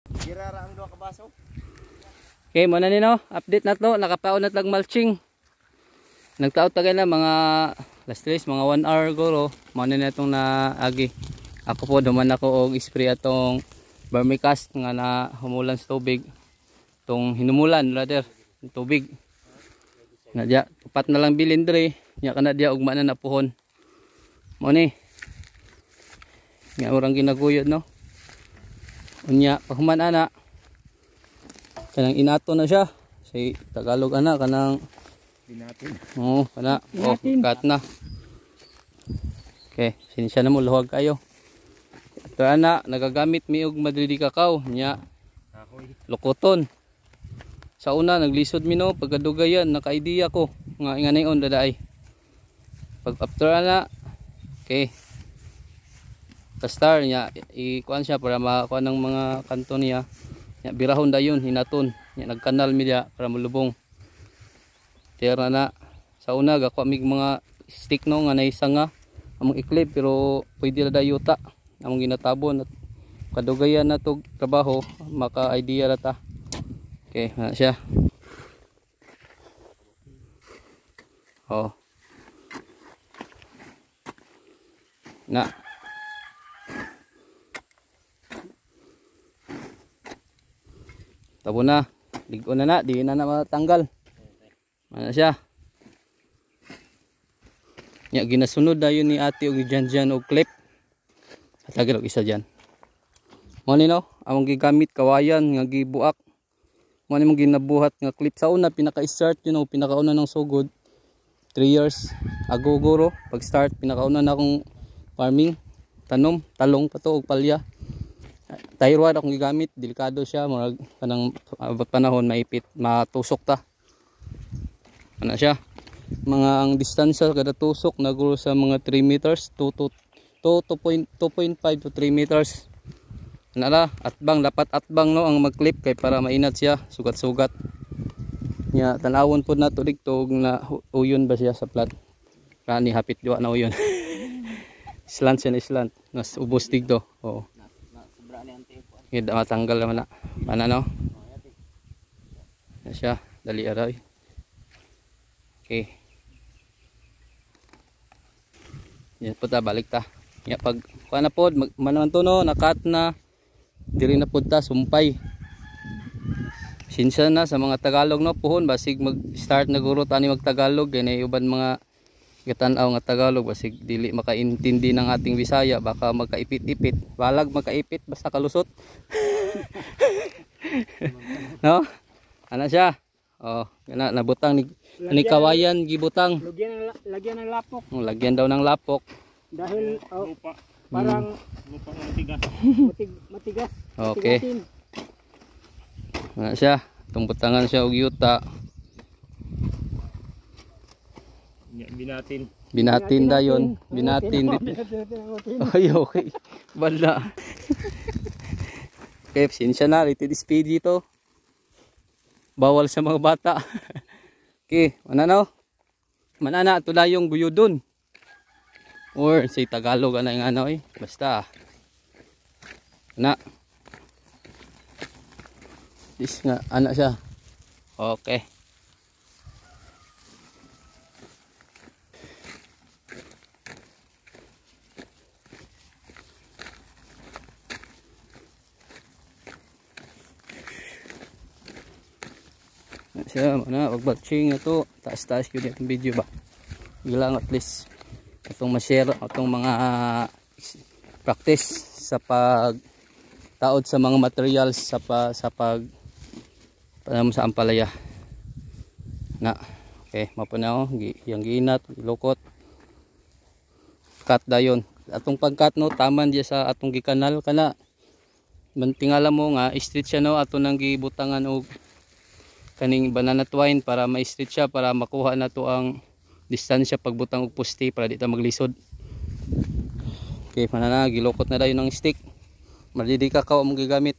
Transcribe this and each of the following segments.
Girara ang 2 ka baso. Okay, muna nino, update na to, nakapaon na tag mulching. Nagtaot tagay na mga last days, mga 1 hour guro, muna na itong naagi. Ako po, duman ako og spray atong vermicast nga na humulan sa tubig. Itong hinumulan, rather, tubig. Na diya, tupat na lang bilin dre, nya kana diya ugma na napuhon. Muna nga orang ginaguyod no. Unya, paghuman ana, kanang inato na siya. Say Tagalog ana, kanang Binatin. Oo, kana. Oh, cut na. Okay, sinsya na mo luwag kayo. Ito ana, nagagamit mi og madridi kakao nya. Lukoton. Sa una naglisod mi no, pagkadugayan naka-idea ko nga inganayon dadaay. Pag after ana, okay. Ka-star nya ikuan siya para makuha ng mga kanto niya. Nya birahon dayon hinaton. Nya nagkanal mi dia para mulubong. Tira na sa una gakuha mig mga stick no nga naisanga among iklip pero pwede ra dayuta among ginatabon at kadugayan na tog trabaho maka-idea ra ta. Okay, na siya. Oh. Na. Tabo na. Ligo na di na matanggal. Ano siya? Nya ginasunod dayon ni ate og dyan og clip. Tagal og isa dyan. Mo ni no, among gigamit kawayan nga gibuak. Mo ni mong ginabuhat nga clip sa una pinaka-start pinakauna ng sugod 3 years ago guro pag start pinakauna na akong farming tanom talong pato og palya. Tyrod akong gigamit, delikado siya murag kanang panahon maipit matusok ta. Ano siya? Mga ang distansya kada tusok naguro sa mga 3 meters 2.5 to 3 meters. Nala atbang dapat atbang no ang mag-clip kay para mainat siya sugat-sugat. Nya tanawon pud nato dito na uyon ba siya sa plat. Kani hapit duwa na uyon. Slant siya na slant. Nas ubos dito. Oo. Sobra ni ante po. Gid matanggal naman na. Pana no? Ya siya dali aray. Okay. Yan po ta, balik ta. Ya, pag kuha na po, manaman to no, nakat na. Diri na po ta, sumpay. Sinsa na sa mga Tagalog no, puhon. Basig mag-start na guro tani mag-Tagalog. Yan ay uban mga katanaw nga Tagalog. Basig dili makaintindi ng ating Bisaya. Baka magkaipit-ipit. Balag magkaipit, basta kalusot. No? Ano siya? Oh, kana nabutang ni kawayan gibutang. Lagyan ng lapok. Lagyan daw ng lapok. Dahil parang lupa matigas. Matigas. Okay. Ana siya, tung butangan siya og yuta. Binatin dayon, binatin. Ay, okay. Bala. Okay, sinsya na rated speed dito. Bawal sa mga bata. Okay, mananaw. Manana tulayong guyudon. Or say Tagalog ana yung ano eh. Basta. Na. This nga ana siya. Okay. Siya mana pag-batching ito taas-taas ko dito video ba ilang at least itong ma-share itong mga practice sa pagtaod sa mga materials sa pag sa ampalaya na okay mapunaw yang giinat ilukot cut dayon atong pag-cut no taman diya sa atong gikanal kana mantingala mo nga straight siya no ato nang gibutangan og kaning banana twine para ma-straight siya para makuha na to ang distansya pagbutang og poste para di ta maglisod. Okay, manana gilukot na dayon ng stick. Madidi kakao mo gigamit.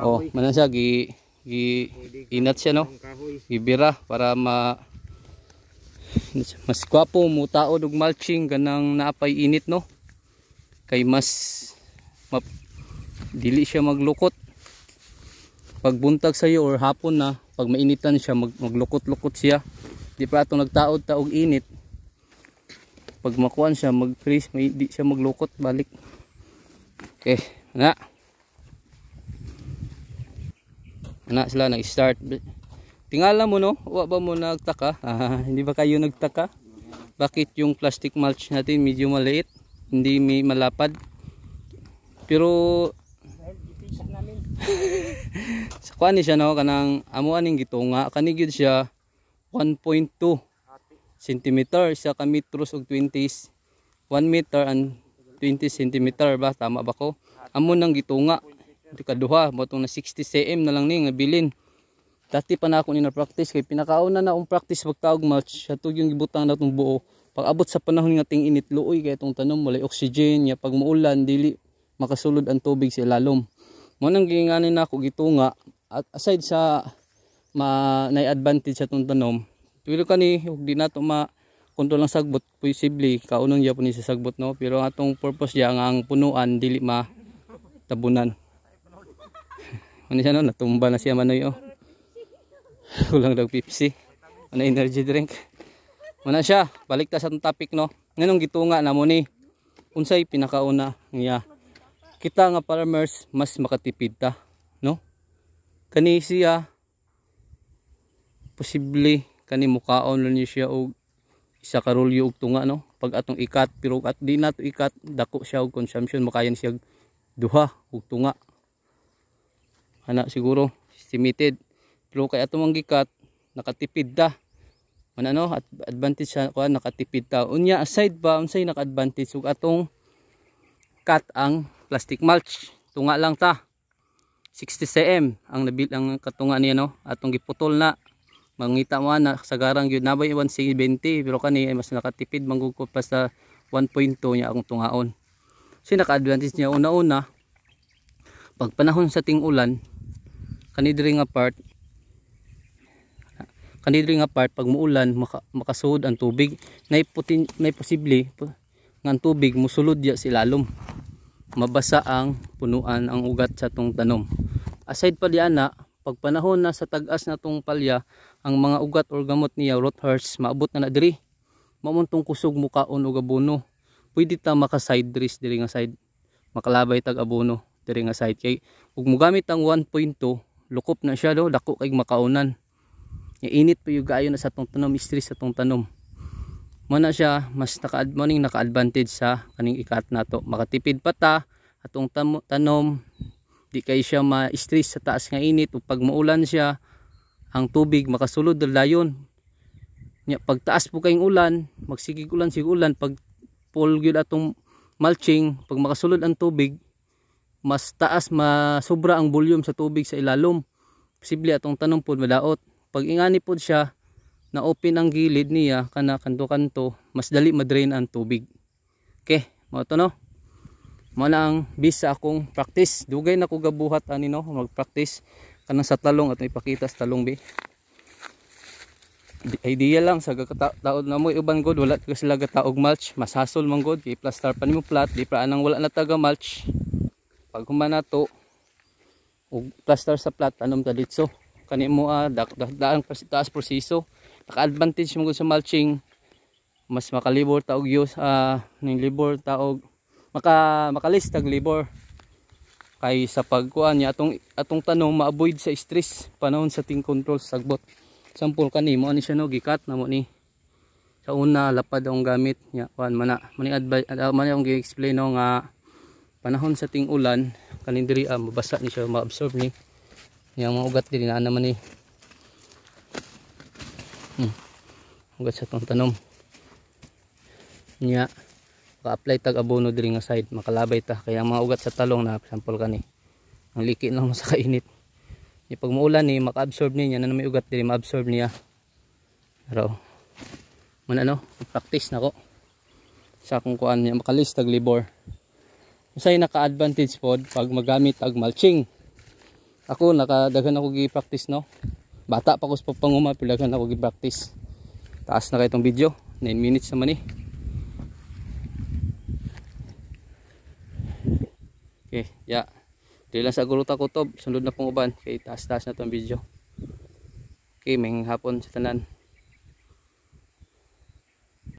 Oh, manan siya inat siya no. Gibira para mas gwapo mo taod og mulching ganang naapay init no. Kay mas dili siya maglukot. Pag buntag sayo or hapon na, pag mainitan siya, maglukot-lukot siya. Di pa ito nagtaod ta og init. Pag makuan siya, mag-freeze, di siya maglukot balik. Okay, na. Na sila nag-start. Tingala mo no, wa ba mo nagtaka? Hindi ba kayo nagtaka? Bakit yung plastic mulch natin medyo maliit, hindi may malapad? Pero sa kuan ni siya no, kanang amo aning gitunga, kani gyud siya 1.2 cm sa ka metros og 20s. 1 meter and 20 cm ba, tama ba ko? Amo nang gitunga. Di kaduha mo tong na 60 cm na lang ni nga bilin. Dati pa na ako ni na practice kay pinakauna na akong practice pagtaog mulch. Sa yung gibutang na tong buo. Pag abot sa panahon nga ting init luoy kay itong tanom walay oxygen, ya pag muulan dili makasulod ang tubig sa ilalom. Mo nang ginganin na ako gitunga at aside sa na-advantage sa itong tanom, pero kani di na ito kontrol ng sagbot, posible kaunon niya po ni sa sagbot no, pero ang atong purpose niya ang punuan dili tabunan. Ano siya no, natumba na siya manoy oh. Kulang daw Pepsi, ano energy drink. Muna siya, balik ta sa itong topic no. Nganong gitunga na mo ni unsay pinakauna niya. Kita nga farmers mas makatipid ta no. Kani siya posible kani mukaon lang niya siya og isa ka rolyo og tunga no. Pag atong ikat, pero at di nato ikat dako siya og consumption, makayan siya duha og tunga. Ana siguro estimated. Pero kay atong ang gikat nakatipid ta. Ano advantage sa kuan nakatipid ta. Unya aside ba unsay naka-advantage ug atong cut ang plastic mulch. Tunga lang ta. 60 cm ang ang katunga niya no. Atong giputol na. Mangita mo na sa garang gyud nabay 170 pero kani mas nakatipid manggug ko pa sa 1.2 niya akong tungaon. So naka-advantage niya una-una pag panahon sa ting-ulan kanhi diri nga part pag muulan makasuod ang tubig nay posible nga ang tubig mosulod ya sa ilalom. Mabasa ang punuan ang ugat sa tong tanom. Aside pa diana, pag panahon na sa tag-as na tong palya, ang mga ugat or gamot niya root hairs maabot na diri. Mamuntong kusog mukaon og abono. Pwede ta maka-side dress diri nga side. Makalabay tag abono diri nga side kay ug mogamit ang 1.2, lukop na siya do, dako kay makaunan. Init pa yung gaayo na sa tong tanom, stress sa tong tanom. Muna siya mas naka-advantage sa kaning ikat nato. Makatipid pa ta atong tanom, di kay siya ma-stress sa taas nga init ug pag maulan siya ang tubig makasulod dayon. Nya pag taas po kayong ulan, magsigig ulan pag full gyud atong mulching, pag makasulod ang tubig mas taas masobra ang volume sa tubig sa ilalom. Posible atong tanom pod madaot. Pag ingani pod siya na open ang gilid niya kana kanto-kanto, mas dali madrain ang tubig. Okay, mo to no. Mo na ang bis sa akong practice. Dugay na ko gabuhat ani no, mag-practice kanang sa talong at ipakita sa talong bi. Idea lang sa taod na mo uban god wala ka sila gataog mulch, masasol man god kay plaster pa nimo flat, di pa anang wala na taga mulch. Pag human nato og plaster sa flat anom ta ditso. Kani mo daang taas proseso. Naka-advantage mo sa mulching, mas makalibor ta og use ning libor ta og makalist tag libor kay sa pagkuan niya atong tanom ma-avoid sa stress panahon sa ting control sa sagbot. Sample kani mo ani siya no gikat na mo ni sa una lapad ang gamit nya kuan man ang gi-explain no nga panahon sa ting ulan kanin diri mabasa ni siya ma-absorb ni yang mga ugat diri na naman ni ugat sa tong tanom nya ka-apply tag abono diri nga side makalabay ta kaya ang mga ugat sa talong na sample kani ang liki lang sa kainit nya pag muulan ni maka-absorb niya na may ugat diri ma-absorb niya pero man ano practice nako sa akong kuan niya makalist tag libor usay naka-advantage pod pag magamit ag mulching. Ako nakadaghan ako gi-practice no. Bata pa ko sa panguma pero daghan ako gi-practice. Taas na kay itong video. 9 minutes naman eh. Okay, yeah. Di lang sa guluta kutob, sunod na pong uban kay taas-taas na tong video. Okay, may hapon sa tanan.